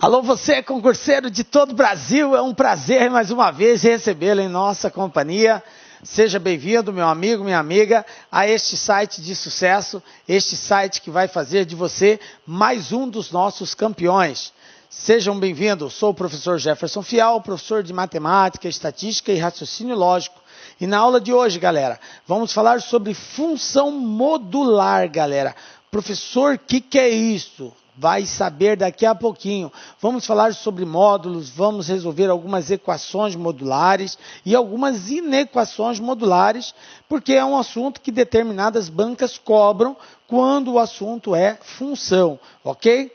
Alô, você concurseiro de todo o Brasil, é um prazer mais uma vez recebê-lo em nossa companhia. Seja bem-vindo, meu amigo, minha amiga, a este site de sucesso, este site que vai fazer de você mais um dos nossos campeões. Sejam bem-vindos, sou o professor Jefferson Fial, professor de Matemática, Estatística e Raciocínio Lógico. E na aula de hoje, galera, vamos falar sobre função modular, galera. Professor, o que é isso? Vai saber daqui a pouquinho. Vamos falar sobre módulos, vamos resolver algumas equações modulares e algumas inequações modulares, porque é um assunto que determinadas bancas cobram quando o assunto é função, ok?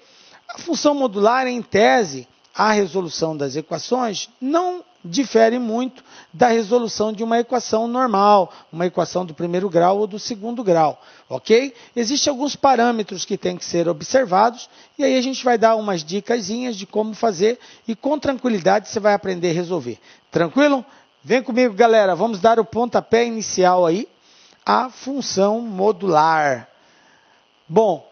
A função modular, em tese, a resolução das equações não difere muito da resolução de uma equação normal, uma equação do primeiro grau ou do segundo grau, ok? Existem alguns parâmetros que têm que ser observados e aí a gente vai dar umas dicasinhas de como fazer e com tranquilidade você vai aprender a resolver. Tranquilo? Vem comigo, galera, vamos dar o pontapé inicial aí à função modular. Bom,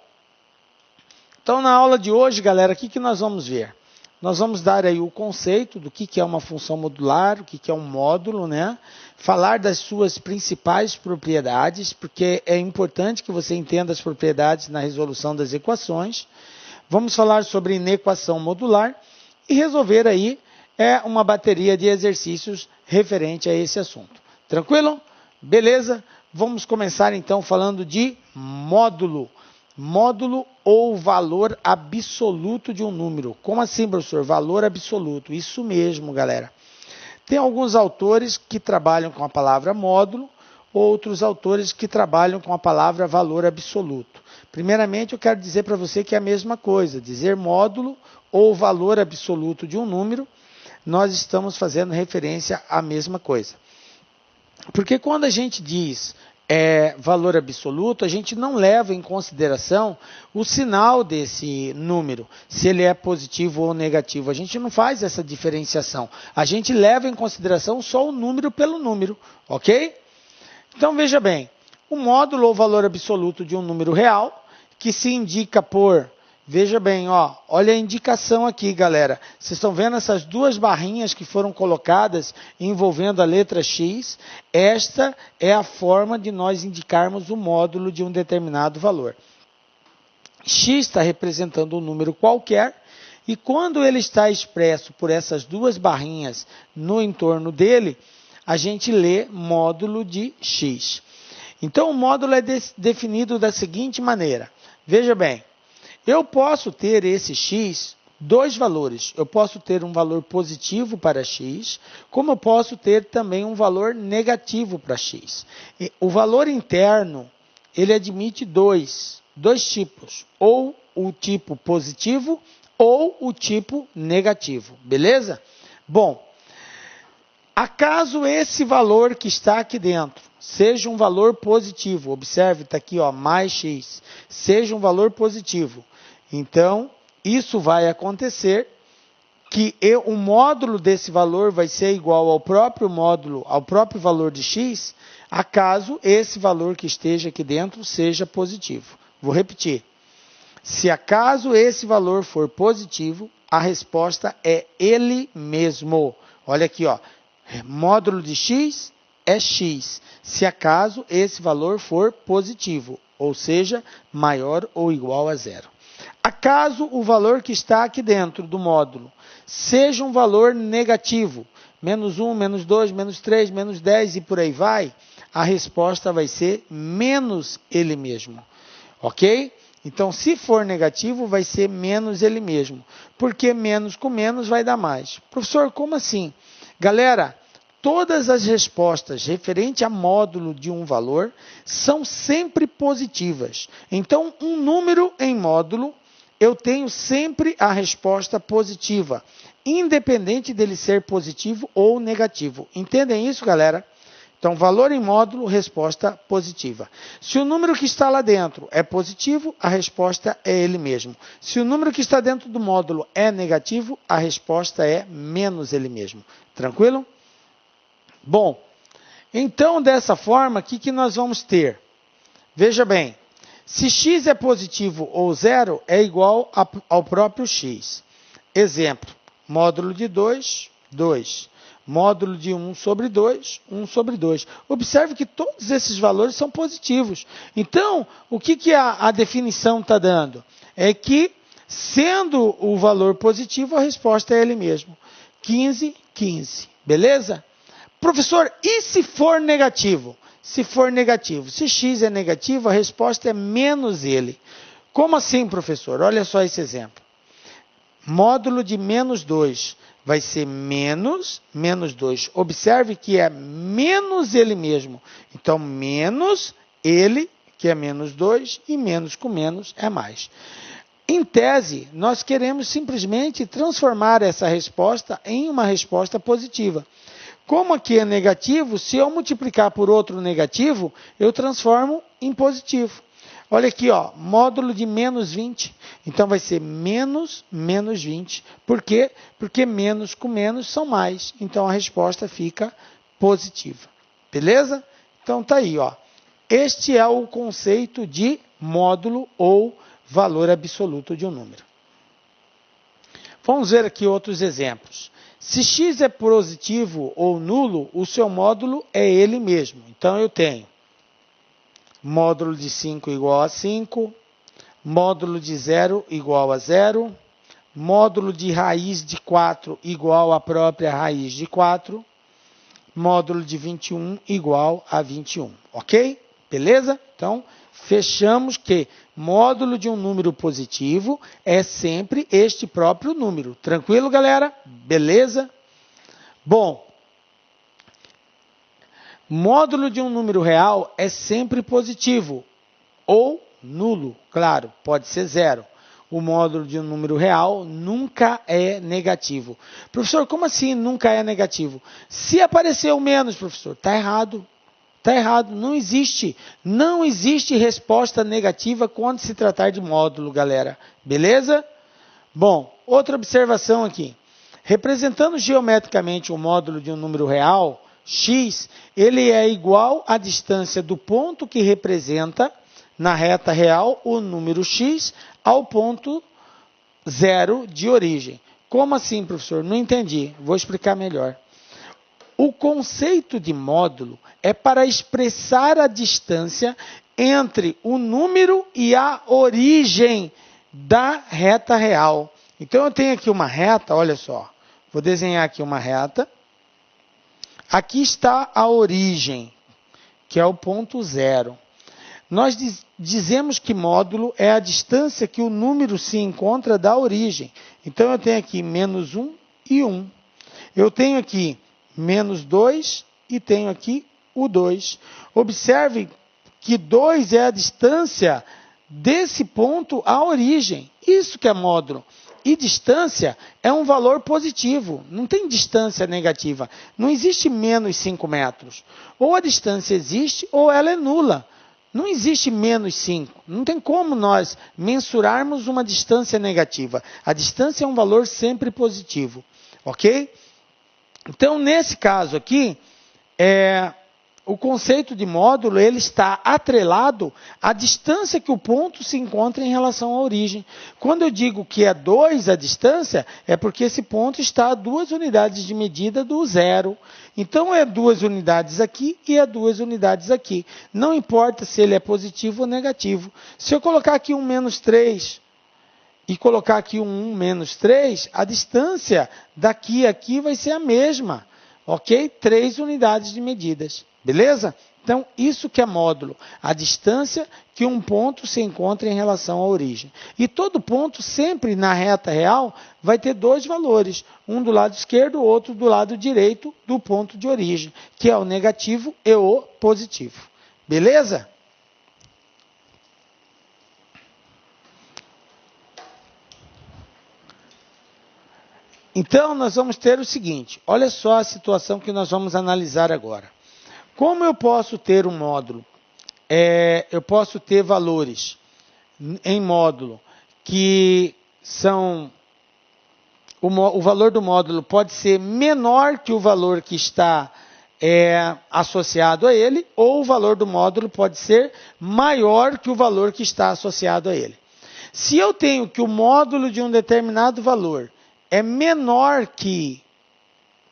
então na aula de hoje, galera, o que nós vamos ver? Nós vamos dar aí o conceito do que é uma função modular, o que é um módulo, né? Falar das suas principais propriedades, porque é importante que você entenda as propriedades na resolução das equações. Vamos falar sobre inequação modular e resolver aí uma bateria de exercícios referente a esse assunto. Tranquilo? Beleza? Vamos começar então falando de módulo. Módulo ou valor absoluto de um número. Como assim, professor? Valor absoluto. Isso mesmo, galera. Tem alguns autores que trabalham com a palavra módulo, outros autores que trabalham com a palavra valor absoluto. Primeiramente, eu quero dizer para você que é a mesma coisa. Dizer módulo ou valor absoluto de um número, nós estamos fazendo referência à mesma coisa. Porque quando a gente diz valor absoluto, a gente não leva em consideração o sinal desse número, se ele é positivo ou negativo. A gente não faz essa diferenciação. A gente leva em consideração só o número pelo número, ok? Então, veja bem, o módulo ou valor absoluto de um número real, que se indica por... Veja bem, ó, olha a indicação aqui, galera. Vocês estão vendo essas duas barrinhas que foram colocadas envolvendo a letra X? Esta é a forma de nós indicarmos o módulo de um determinado valor. X está representando um número qualquer e quando ele está expresso por essas duas barrinhas no entorno dele, a gente lê módulo de X. Então, o módulo é definido da seguinte maneira. Veja bem. Eu posso ter esse x, dois valores. Eu posso ter um valor positivo para x, como eu posso ter também um valor negativo para x. E o valor interno, ele admite dois tipos, ou o tipo positivo ou o tipo negativo, beleza? Bom, acaso esse valor que está aqui dentro seja um valor positivo, observe, está aqui, ó, mais x, seja um valor positivo, então, isso vai acontecer que o módulo desse valor vai ser igual ao próprio módulo, ao próprio valor de x, acaso esse valor que esteja aqui dentro seja positivo. Vou repetir. Se acaso esse valor for positivo, a resposta é ele mesmo. Olha aqui, ó. Módulo de x é x, se acaso esse valor for positivo, ou seja, maior ou igual a zero. Acaso o valor que está aqui dentro do módulo seja um valor negativo, menos 1, menos 2, menos 3, menos 10 e por aí vai, a resposta vai ser menos ele mesmo, ok? Então, se for negativo, vai ser menos ele mesmo, porque menos com menos vai dar mais. Professor, como assim? Galera, todas as respostas referentes a módulo de um valor são sempre positivas. Então, um número em módulo, eu tenho sempre a resposta positiva, independente dele ser positivo ou negativo. Entendem isso, galera? Então, valor em módulo, resposta positiva. Se o número que está lá dentro é positivo, a resposta é ele mesmo. Se o número que está dentro do módulo é negativo, a resposta é menos ele mesmo. Tranquilo? Bom, então, dessa forma, o que nós vamos ter? Veja bem, se x é positivo ou zero, é igual ao próprio x. exemplo, módulo de 2, 2. Módulo de 1 sobre 2, 1 sobre 2. Observe que todos esses valores são positivos. Então, o que a definição está dando? É que, sendo o valor positivo, a resposta é ele mesmo. 15, 15. Beleza? Professor, e se for negativo? Se for negativo, se x é negativo, a resposta é menos ele. Como assim, professor? Olha só esse exemplo. Módulo de menos 2 vai ser menos 2. Observe que é menos ele mesmo. Então, menos ele, que é menos 2, e menos com menos é mais. Em tese, nós queremos simplesmente transformar essa resposta em uma resposta positiva. Como aqui é negativo, se eu multiplicar por outro negativo, eu transformo em positivo. Olha aqui, ó, módulo de menos 20. Então, vai ser menos 20. Por quê? Porque menos com menos são mais. Então, a resposta fica positiva. Beleza? Então, tá aí, ó. Este é o conceito de módulo ou valor absoluto de um número. Vamos ver aqui outros exemplos. Se x é positivo ou nulo, o seu módulo é ele mesmo. Então, eu tenho módulo de 5 igual a 5, módulo de 0 igual a 0, módulo de raiz de 4 igual à própria raiz de 4, módulo de 21 igual a 21. Ok? Beleza? Então, fechamos que módulo de um número positivo é sempre este próprio número. Tranquilo, galera? Beleza? Bom, módulo de um número real é sempre positivo ou nulo. Claro, pode ser 0. O módulo de um número real nunca é negativo. Professor, como assim nunca é negativo? Se apareceu menos, professor, está errado. Está errado, não existe resposta negativa quando se tratar de módulo, galera. Beleza? Bom, outra observação aqui. Representando geometricamente o módulo de um número real, x, ele é igual à distância do ponto que representa, na reta real, o número x ao ponto 0 de origem. Como assim, professor? Não entendi. Vou explicar melhor. O conceito de módulo é para expressar a distância entre o número e a origem da reta real. Então, eu tenho aqui uma reta, olha só. Vou desenhar aqui uma reta. Aqui está a origem, que é o ponto 0. Nós dizemos que módulo é a distância que o número se encontra da origem. Então, eu tenho aqui menos 1 e 1. Eu tenho aqui menos 2 e tenho aqui o 2. Observe que 2 é a distância desse ponto à origem. Isso que é módulo. E distância é um valor positivo. Não tem distância negativa. Não existe menos 5 metros. Ou a distância existe ou ela é nula. Não existe menos 5. Não tem como nós mensurarmos uma distância negativa. A distância é um valor sempre positivo. Ok? Então, nesse caso aqui, o conceito de módulo ele está atrelado à distância que o ponto se encontra em relação à origem. Quando eu digo que é 2 a distância, é porque esse ponto está a 2 unidades de medida do 0. Então, é 2 unidades aqui e é 2 unidades aqui. Não importa se ele é positivo ou negativo. Se eu colocar aqui um menos 3... e colocar aqui um 1 menos 3, a distância daqui a aqui vai ser a mesma, ok? 3 unidades de medidas, beleza? Então, isso que é módulo, a distância que um ponto se encontra em relação à origem. E todo ponto, sempre na reta real, vai ter 2 valores, um do lado esquerdo, outro do lado direito do ponto de origem, que é o negativo e o positivo, beleza? Então, nós vamos ter o seguinte, olha só a situação que nós vamos analisar agora. Como eu posso ter um módulo? Eu posso ter valores em módulo que são... O valor do módulo pode ser menor que o valor que está associado a ele, ou o valor do módulo pode ser maior que o valor que está associado a ele. Se eu tenho que o módulo de um determinado valor é menor que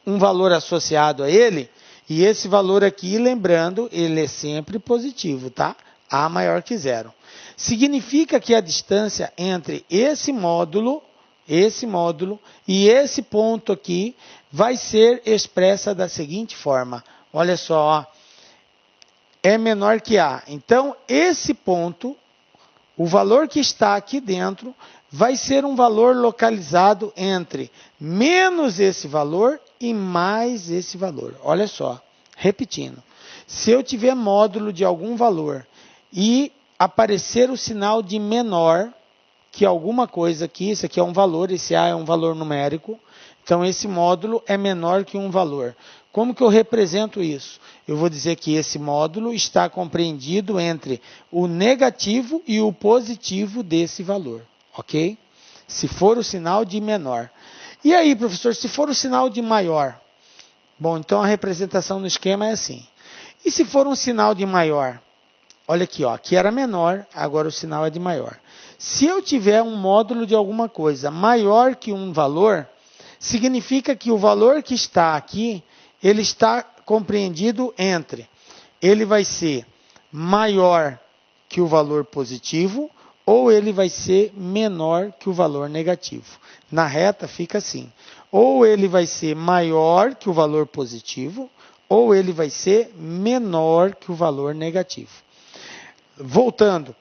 um valor associado a ele, e esse valor aqui, lembrando, ele é sempre positivo, tá? A maior que zero. Significa que a distância entre esse módulo e esse ponto aqui vai ser expressa da seguinte forma. Olha só, ó, é menor que A. Então, esse ponto, o valor que está aqui dentro, vai ser um valor localizado entre menos esse valor e mais esse valor. Olha só, repetindo. Se eu tiver módulo de algum valor e aparecer o sinal de menor que alguma coisa aqui, isso aqui é um valor, esse A é um valor numérico, então esse módulo é menor que um valor. Como que eu represento isso? Eu vou dizer que esse módulo está compreendido entre o negativo e o positivo desse valor, ok? Se for o sinal de menor. E aí, professor, se for o sinal de maior? Bom, então a representação no esquema é assim. E se for um sinal de maior? Olha aqui, ó, aqui era menor, agora o sinal é de maior. Se eu tiver um módulo de alguma coisa maior que um valor, significa que o valor que está aqui, ele está compreendido entre, ele vai ser maior que o valor positivo ou ele vai ser menor que o valor negativo. Na reta fica assim, ou ele vai ser maior que o valor positivo ou ele vai ser menor que o valor negativo. Voltando,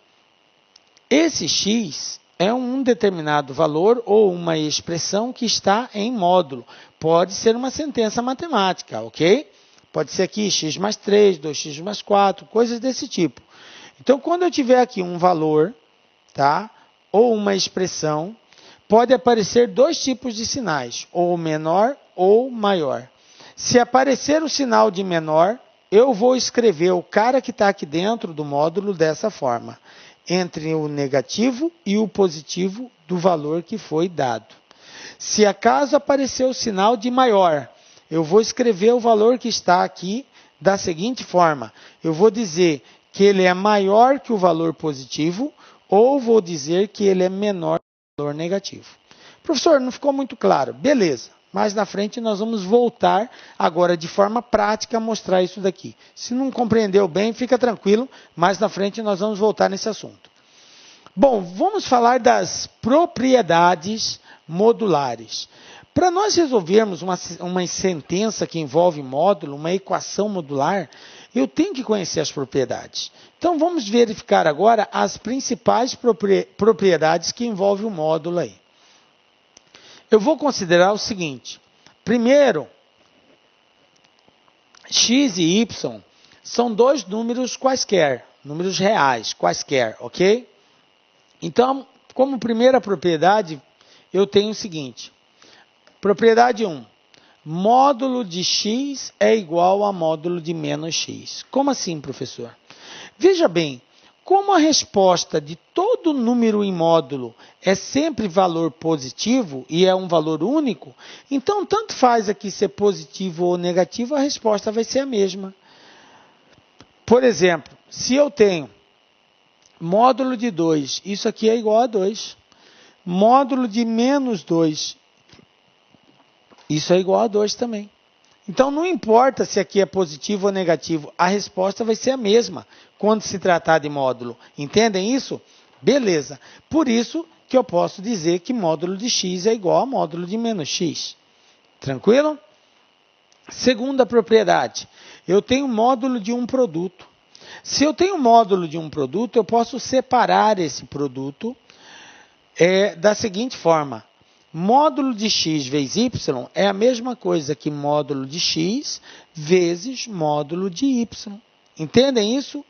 esse x é um determinado valor ou uma expressão que está em módulo. Pode ser uma sentença matemática, ok? Pode ser aqui x mais 3, 2x mais 4, coisas desse tipo. Então, quando eu tiver aqui um valor, tá? Ou uma expressão, pode aparecer dois tipos de sinais, ou menor ou maior. Se aparecer o sinal de menor, eu vou escrever o cara que está aqui dentro do módulo dessa forma, entre o negativo e o positivo do valor que foi dado. Se acaso aparecer o sinal de maior, eu vou escrever o valor que está aqui da seguinte forma. Eu vou dizer que ele é maior que o valor positivo ou vou dizer que ele é menor que o valor negativo. Professor, não ficou muito claro. Beleza. Mais na frente nós vamos voltar agora de forma prática a mostrar isso daqui. Se não compreendeu bem, fica tranquilo. Mais na frente nós vamos voltar nesse assunto. Bom, vamos falar das propriedades modulares. Para nós resolvermos uma sentença que envolve módulo, uma equação modular, eu tenho que conhecer as propriedades. Então vamos verificar agora as principais propriedades que envolvem o módulo aí. Eu vou considerar o seguinte. Primeiro, x e y são dois números quaisquer, números reais, quaisquer, ok? Então, como primeira propriedade, eu tenho o seguinte. Propriedade 1. Módulo de x é igual a módulo de menos x. Como assim, professor? Veja bem, como a resposta de todo número em módulo é sempre valor positivo e é um valor único, então tanto faz aqui ser positivo ou negativo, a resposta vai ser a mesma. Por exemplo, se eu tenho módulo de 2, isso aqui é igual a 2. Módulo de menos 2, isso é igual a 2 também. Então, não importa se aqui é positivo ou negativo, a resposta vai ser a mesma quando se tratar de módulo. Entendem isso? Beleza. Por isso que eu posso dizer que módulo de x é igual a módulo de menos x. Tranquilo? Segunda propriedade. Eu tenho módulo de um produto. Se eu tenho módulo de um produto, eu posso separar esse produto da seguinte forma. Módulo de x vezes y é a mesma coisa que módulo de x vezes módulo de y. Entendem isso?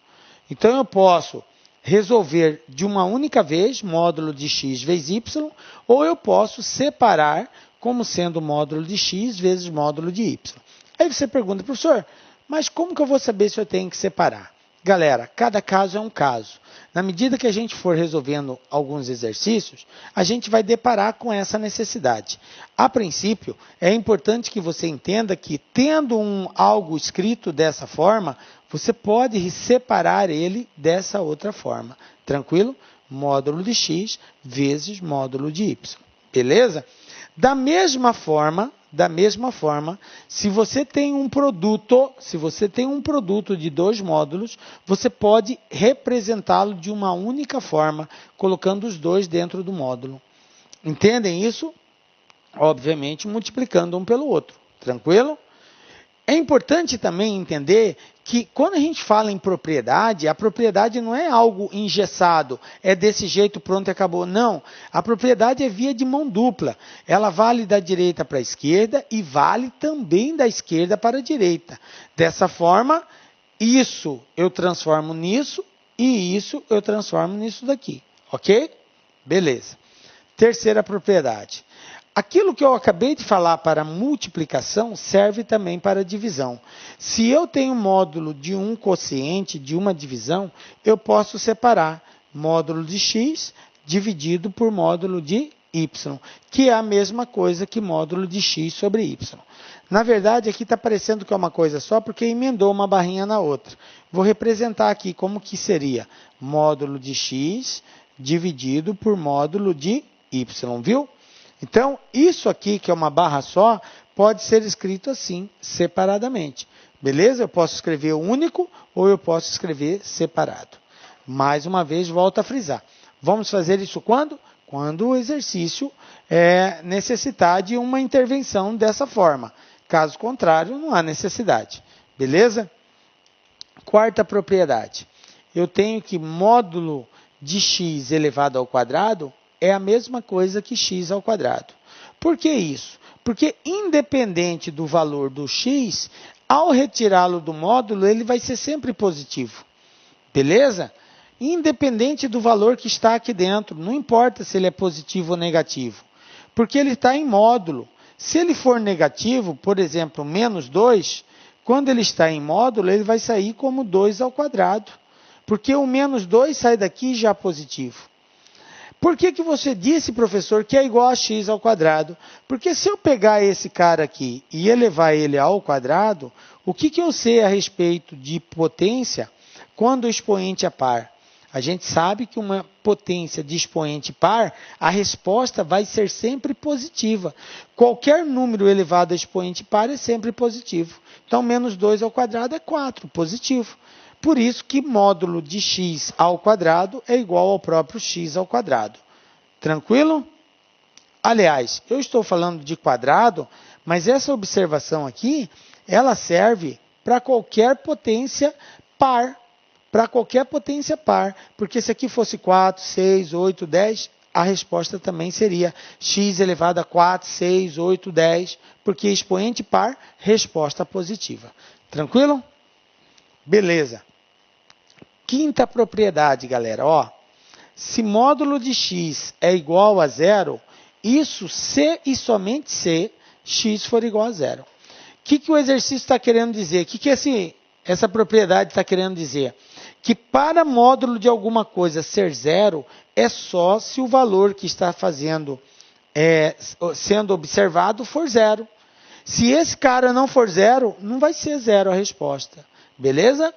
Então, eu posso resolver de uma única vez módulo de x vezes y, ou eu posso separar como sendo módulo de x vezes módulo de y. Aí você pergunta, professor, mas como que eu vou saber se eu tenho que separar? Galera, cada caso é um caso. Na medida que a gente for resolvendo alguns exercícios, a gente vai deparar com essa necessidade. A princípio, é importante que você entenda que, tendo algo escrito dessa forma, você pode separar ele dessa outra forma. Tranquilo? Módulo de x vezes módulo de y. Beleza? Da mesma forma, se você tem um produto de 2 módulos, você pode representá-lo de uma única forma, colocando os 2 dentro do módulo. Entendem isso? Obviamente, multiplicando um pelo outro. Tranquilo? É importante também entender que quando a gente fala em propriedade, a propriedade não é algo engessado, é desse jeito, pronto e acabou. Não, a propriedade é via de mão dupla. Ela vale da direita para a esquerda e vale também da esquerda para a direita. Dessa forma, isso eu transformo nisso e isso eu transformo nisso daqui. Ok? Beleza. Terceira propriedade. Aquilo que eu acabei de falar para multiplicação serve também para divisão. Se eu tenho módulo de um quociente, de uma divisão, eu posso separar módulo de x dividido por módulo de y, que é a mesma coisa que módulo de x sobre y. Na verdade, aqui está parecendo que é uma coisa só, porque emendou uma barrinha na outra. Vou representar aqui como que seria módulo de x dividido por módulo de y, viu? Então, isso aqui, que é uma barra só, pode ser escrito assim, separadamente. Beleza? Eu posso escrever único ou eu posso escrever separado. Mais uma vez, volto a frisar. Vamos fazer isso quando? Quando o exercício necessitar de uma intervenção dessa forma. Caso contrário, não há necessidade. Beleza? Quarta propriedade. Eu tenho que módulo de x elevado ao quadrado é a mesma coisa que x ao quadrado. Por que isso? Porque independente do valor do x, ao retirá-lo do módulo, ele vai ser sempre positivo. Beleza? Independente do valor que está aqui dentro, não importa se ele é positivo ou negativo, porque ele está em módulo. Se ele for negativo, por exemplo, menos 2, quando ele está em módulo, ele vai sair como 2 ao quadrado, porque o menos 2 sai daqui já positivo. Por que você disse, professor, que é igual a x ao quadrado? Porque se eu pegar esse cara aqui e elevar ele ao quadrado, o que eu sei a respeito de potência quando o expoente é par? A gente sabe que uma potência de expoente par, a resposta vai ser sempre positiva. Qualquer número elevado a expoente par é sempre positivo. Então, menos 2 ao quadrado é 4, positivo. Por isso que módulo de x ao quadrado é igual ao próprio x ao quadrado. Tranquilo? Aliás, eu estou falando de quadrado, mas essa observação aqui, ela serve para qualquer potência par. Para qualquer potência par. Porque se aqui fosse 4, 6, 8, 10, a resposta também seria x elevado a 4, 6, 8, 10, porque expoente par, resposta positiva. Tranquilo? Beleza. Quinta propriedade, galera. Ó, se módulo de x é igual a 0, isso se e somente se x for igual a 0. O que o exercício está querendo dizer? O que essa propriedade está querendo dizer? Que para módulo de alguma coisa ser 0, é só se o valor que está sendo observado for 0. Se esse cara não for 0, não vai ser 0 a resposta. Beleza?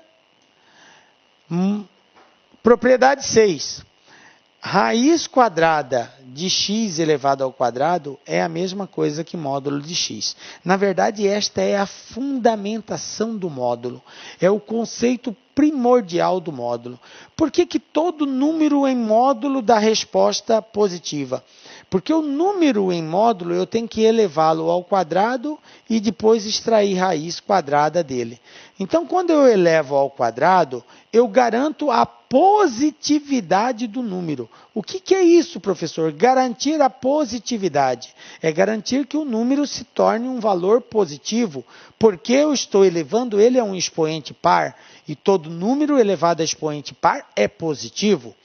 Propriedade 6. Raiz quadrada de x elevado ao quadrado é a mesma coisa que módulo de x. Na verdade, esta é a fundamentação do módulo. É o conceito primordial do módulo. Por que todo número em módulo dá resposta positiva? Porque o número em módulo eu tenho que elevá-lo ao quadrado e depois extrair raiz quadrada dele. Então, quando eu elevo ao quadrado, eu garanto a positividade do número. O que é isso, professor? Garantir a positividade. É garantir que o número se torne um valor positivo, porque eu estou elevando ele a um expoente par, e todo número elevado a expoente par é positivo.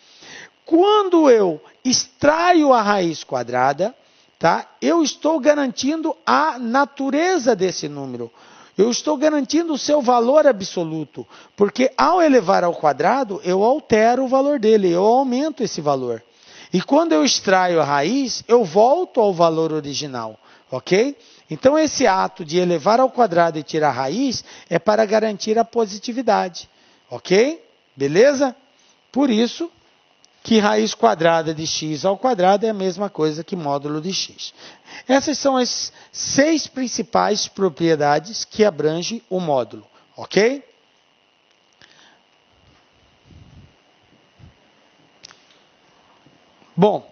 Quando eu extraio a raiz quadrada, tá? Eu estou garantindo a natureza desse número. Eu estou garantindo o seu valor absoluto, porque ao elevar ao quadrado, eu altero o valor dele, eu aumento esse valor. E quando eu extraio a raiz, eu volto ao valor original, ok? Então, esse ato de elevar ao quadrado e tirar a raiz é para garantir a positividade, ok? Beleza? Por isso, que raiz quadrada de x ao quadrado é a mesma coisa que módulo de x. Essas são as 6 principais propriedades que abrange o módulo, ok? Bom,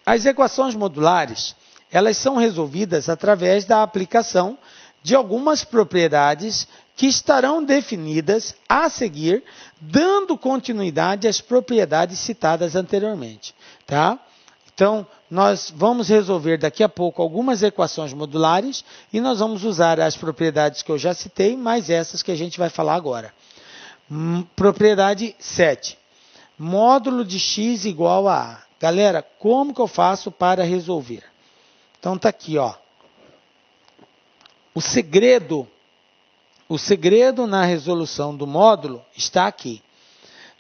as equações modulares, elas são resolvidas através da aplicação de algumas propriedades que estarão definidas a seguir, dando continuidade às propriedades citadas anteriormente, tá? Então, nós vamos resolver daqui a pouco algumas equações modulares e nós vamos usar as propriedades que eu já citei, mais essas que a gente vai falar agora. Propriedade 7. Módulo de x igual a a. Galera, como que eu faço para resolver? Então, tá aqui, ó. O segredo na resolução do módulo está aqui.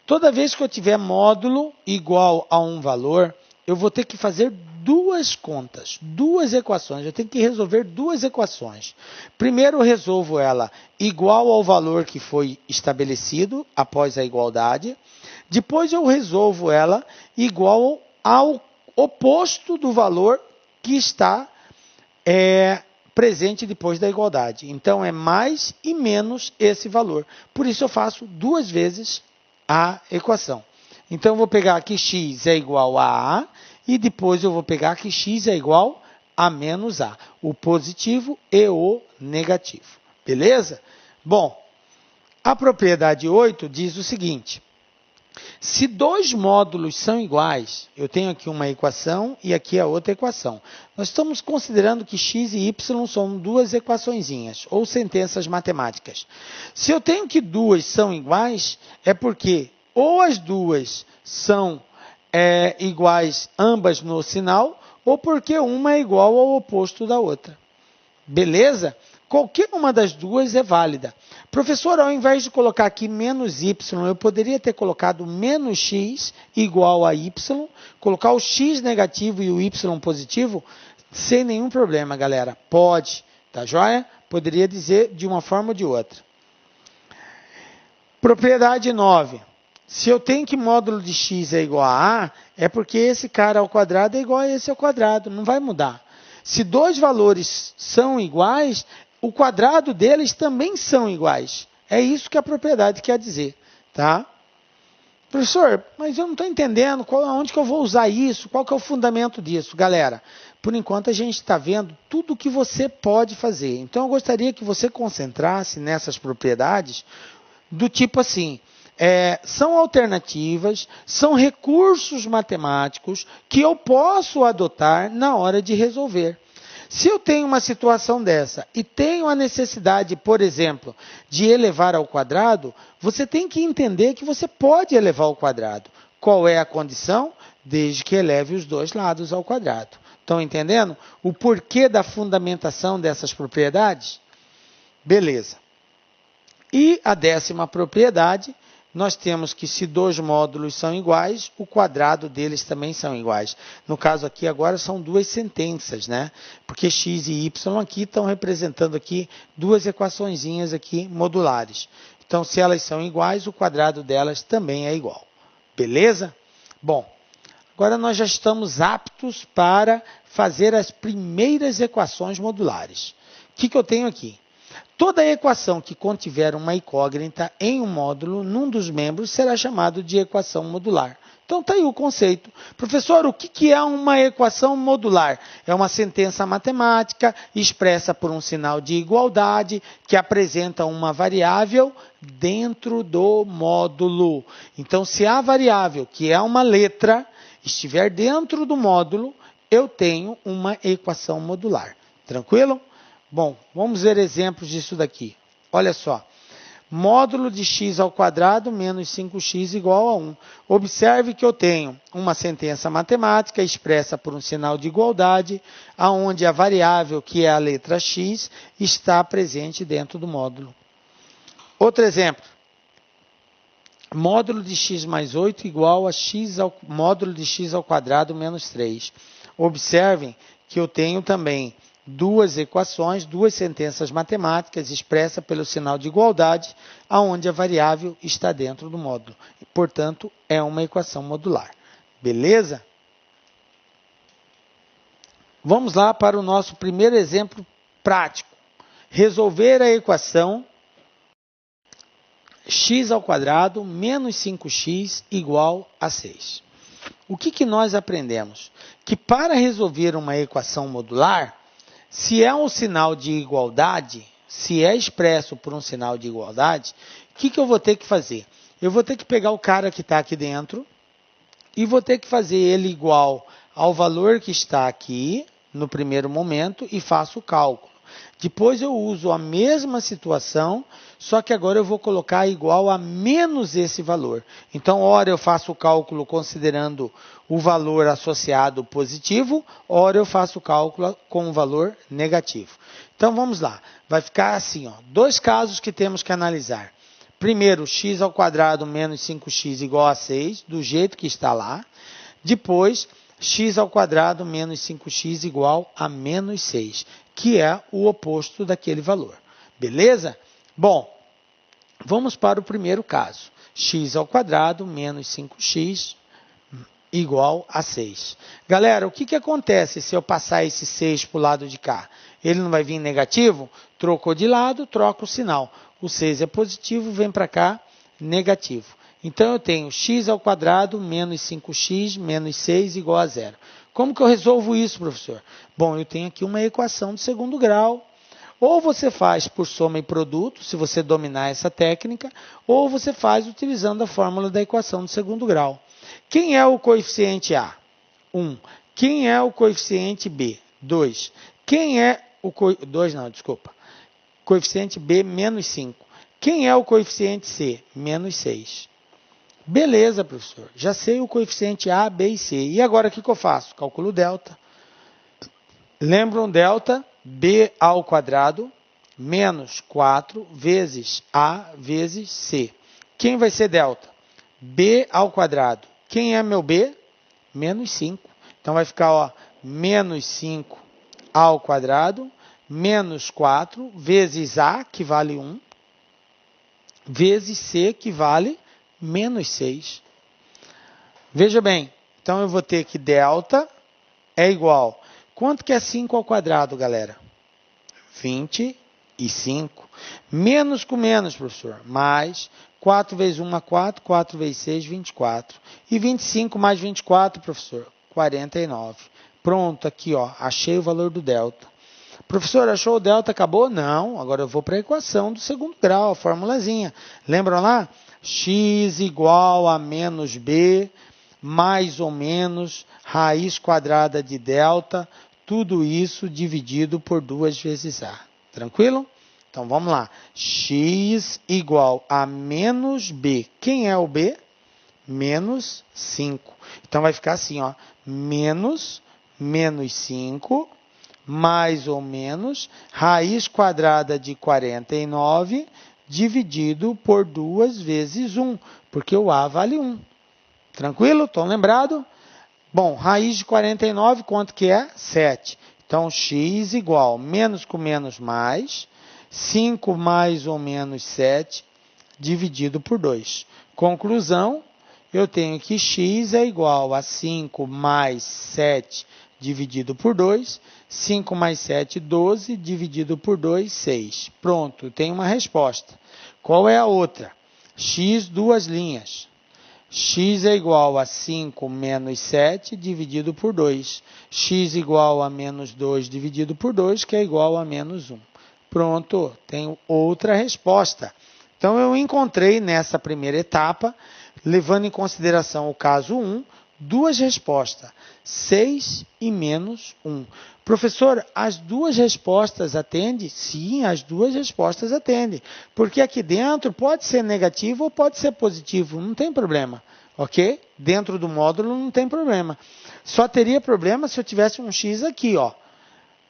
Toda vez que eu tiver módulo igual a um valor, eu vou ter que fazer duas contas, duas equações. Eu tenho que resolver duas equações. Primeiro, eu resolvo ela igual ao valor que foi estabelecido após a igualdade. Depois, eu resolvo ela igual ao oposto do valor que está presente depois da igualdade. Então, é mais e menos esse valor. Por isso, eu faço duas vezes a equação. Então, eu vou pegar que x é igual a A e depois eu vou pegar que x é igual a menos A. O positivo e o negativo. Beleza? Bom, a propriedade 8 diz o seguinte. Se dois módulos são iguais, eu tenho aqui uma equação e aqui a outra equação. Nós estamos considerando que x e y são duas equaçõezinhas, ou sentenças matemáticas. Se eu tenho que duas são iguais, é porque ou as duas são iguais ambas no sinal, ou porque uma é igual ao oposto da outra. Beleza? Qualquer uma das duas é válida. Professor, ao invés de colocar aqui menos y, eu poderia ter colocado menos x igual a y, colocar o x negativo e o y positivo, sem nenhum problema, galera. Pode, tá joia? Poderia dizer de uma forma ou de outra. Propriedade 9. Se eu tenho que módulo de x é igual a A, é porque esse cara ao quadrado é igual a esse ao quadrado, não vai mudar. Se dois valores são iguais, o quadrado deles também são iguais. É isso que a propriedade quer dizer, tá? Professor, mas eu não estou entendendo onde que eu vou usar isso, qual que é o fundamento disso. Galera, por enquanto a gente está vendo tudo o que você pode fazer. Então eu gostaria que você concentrasse nessas propriedades do tipo assim, são alternativas, são recursos matemáticos que eu posso adotar na hora de resolver. Se eu tenho uma situação dessa e tenho a necessidade, por exemplo, de elevar ao quadrado, você tem que entender que você pode elevar ao quadrado. Qual é a condição? Desde que eleve os dois lados ao quadrado. Estão entendendo o porquê da fundamentação dessas propriedades? Beleza. E a 10ª propriedade, nós temos que se dois módulos são iguais, o quadrado deles também são iguais. No caso aqui agora são duas sentenças, né? Porque x e y aqui estão representando aqui duas equaçõezinhas aqui modulares. Então, se elas são iguais, o quadrado delas também é igual. Beleza? Bom, agora nós já estamos aptos para fazer as primeiras equações modulares. O que eu tenho aqui? Toda equação que contiver uma incógnita em um módulo, num dos membros, será chamado de equação modular. Então, está aí o conceito. Professor, o que é uma equação modular? É uma sentença matemática expressa por um sinal de igualdade que apresenta uma variável dentro do módulo. Então, se a variável, que é uma letra, estiver dentro do módulo, eu tenho uma equação modular. Tranquilo? Bom, vamos ver exemplos disso daqui. Olha só. Módulo de x ao quadrado menos 5x igual a 1. Observe que eu tenho uma sentença matemática expressa por um sinal de igualdade, onde a variável, que é a letra x, está presente dentro do módulo. Outro exemplo. Módulo de x mais 8 igual a módulo de x ao quadrado menos 3. Observem que eu tenho também duas equações, duas sentenças matemáticas expressas pelo sinal de igualdade, onde a variável está dentro do módulo. portanto, é uma equação modular. Beleza? Vamos lá para o nosso primeiro exemplo prático. Resolver a equação x² menos 5x igual a 6. O que nós aprendemos? Que para resolver uma equação modular, se é um sinal de igualdade, se é expresso por um sinal de igualdade, o que eu vou ter que fazer? Eu vou ter que pegar o cara que está aqui dentro e vou ter que fazer ele igual ao valor que está aqui no primeiro momento e faço o cálculo. Depois eu uso a mesma situação, só que agora eu vou colocar igual a menos esse valor. Então, ora eu faço o cálculo considerando o valor associado positivo, ora eu faço o cálculo com o valor negativo. Então, vamos lá. Vai ficar assim, ó, dois casos que temos que analisar. Primeiro, x² menos 5x igual a 6, do jeito que está lá. Depois, x² menos 5x igual a menos 6, que é o oposto daquele valor. Beleza? Bom, vamos para o primeiro caso. x² menos 5x igual a 6. Galera, o que acontece se eu passar esse 6 para o lado de cá? Ele não vai vir negativo? Trocou de lado, troca o sinal. O 6 é positivo, vem para cá, negativo. Então, eu tenho x² menos 5x menos 6 igual a 0. Como que eu resolvo isso, professor? Bom, eu tenho aqui uma equação do segundo grau. Ou você faz por soma e produto, se você dominar essa técnica, ou você faz utilizando a fórmula da equação do segundo grau. Quem é o coeficiente A? 1. Quem é o coeficiente B? 2. Quem é o coeficiente B? Menos 5. Quem é o coeficiente C? Menos 6. Beleza, professor. Já sei o coeficiente A, B e C. E agora o que eu faço? Calculo delta. Lembram delta? B² menos 4 vezes A vezes C. Quem vai ser delta? B². Quem é meu B? Menos 5. Então vai ficar, ó, menos 5² menos 4 vezes A, que vale 1, vezes C, que vale menos 6. Veja bem, então eu vou ter que delta é igual. Quanto que é 5², galera? 25. Menos com menos, professor. Mais 4 vezes 1 é 4, 4 vezes 6, 24. E 25 mais 24, professor? 49. Pronto, aqui, ó, achei o valor do delta. Professor, achou o delta, acabou? Não, agora eu vou para a equação do segundo grau, a formulazinha. Lembram lá? X igual a menos B, mais ou menos, raiz quadrada de delta, tudo isso dividido por 2 vezes A. Tranquilo? Então, vamos lá. X igual a menos B. Quem é o B? Menos 5. Então, vai ficar assim, ó, menos 5, mais ou menos, raiz quadrada de 49, dividido por 2 vezes 1, porque o A vale 1. Tranquilo? Estão lembrados? Bom, raiz de 49, quanto que é? 7. Então, x igual, menos com menos mais, 5 mais ou menos 7, dividido por 2. Conclusão, eu tenho que x é igual a 5 mais 7, dividido por 2. 5 mais 7, 12, dividido por 2, 6. Pronto, tem uma resposta. Qual é a outra? X, duas linhas. X é igual a 5 menos 7, dividido por 2. X igual a menos 2, dividido por 2, que é igual a menos 1. Pronto, tenho outra resposta. Então, eu encontrei nessa primeira etapa, levando em consideração o caso 1, duas respostas, 6 e menos 1. Professor, as duas respostas atendem? Sim, as duas respostas atendem. Porque aqui dentro pode ser negativo ou pode ser positivo, não tem problema. Ok? Dentro do módulo não tem problema. Só teria problema se eu tivesse um x aqui, ó,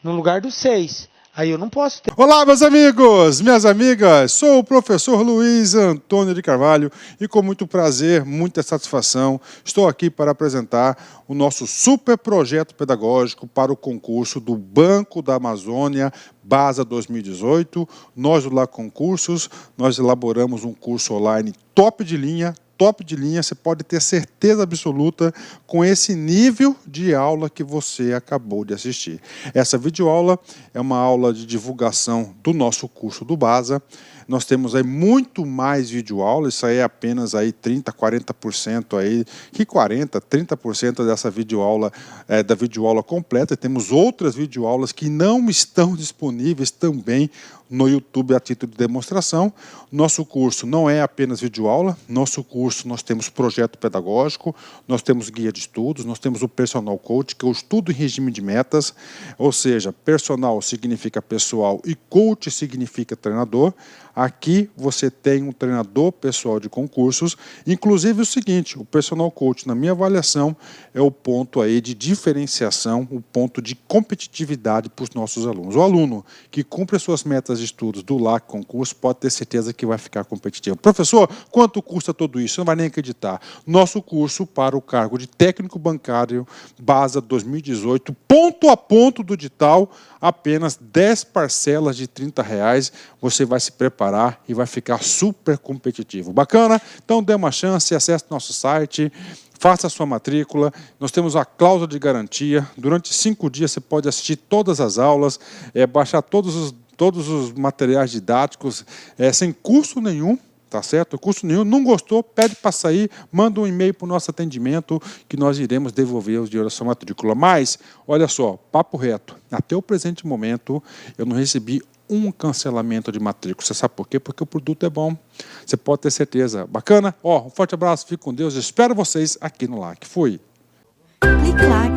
no lugar do 6. Aí eu não posso ter. Olá, meus amigos, minhas amigas. Sou o professor Luiz Antônio de Carvalho e com muito prazer, muita satisfação, estou aqui para apresentar o nosso super projeto pedagógico para o concurso do Banco da Amazônia, BASA 2018. Nós do Lá Concursos, nós elaboramos um curso online top de linha, top de linha, você pode ter certeza absoluta com esse nível de aula que você acabou de assistir. Essa videoaula é uma aula de divulgação do nosso curso do Basa. Nós temos aí muito mais videoaula, isso aí é apenas aí 30%, 40% aí, que 40%, 30% dessa videoaula é da videoaula completa. E temos outras videoaulas que não estão disponíveis também no YouTube a título de demonstração. Nosso curso não é apenas videoaula, nosso curso nós temos projeto pedagógico, nós temos guia de estudos, nós temos o personal coach, que é o estudo em regime de metas, ou seja, personal significa pessoal e coach significa treinador. Aqui você tem um treinador pessoal de concursos, inclusive o seguinte, o personal coach, na minha avaliação, é o ponto aí de diferenciação, o ponto de competitividade para os nossos alunos. O aluno que cumpre as suas metas de estudos do LAC concurso pode ter certeza que vai ficar competitivo. Professor, quanto custa tudo isso? Você não vai nem acreditar. Nosso curso para o cargo de técnico bancário Basa 2018, ponto a ponto do edital, apenas 10 parcelas de R$30, você vai se preparar e vai ficar super competitivo. Bacana? Então dê uma chance, acesse nosso site, faça a sua matrícula, nós temos a cláusula de garantia, durante 5 dias você pode assistir todas as aulas, baixar todos os materiais didáticos, sem custo nenhum. Tá certo? Custo nenhum. Não gostou, pede para sair, manda um e-mail para o nosso atendimento que nós iremos devolver os dinheiros da sua matrícula. Mas, olha só, papo reto, até o presente momento eu não recebi um cancelamento de matrícula. Você sabe por quê? Porque o produto é bom. Você pode ter certeza. Bacana? Um forte abraço, fique com Deus. Espero vocês aqui no LAC. Fui! Clique LAC.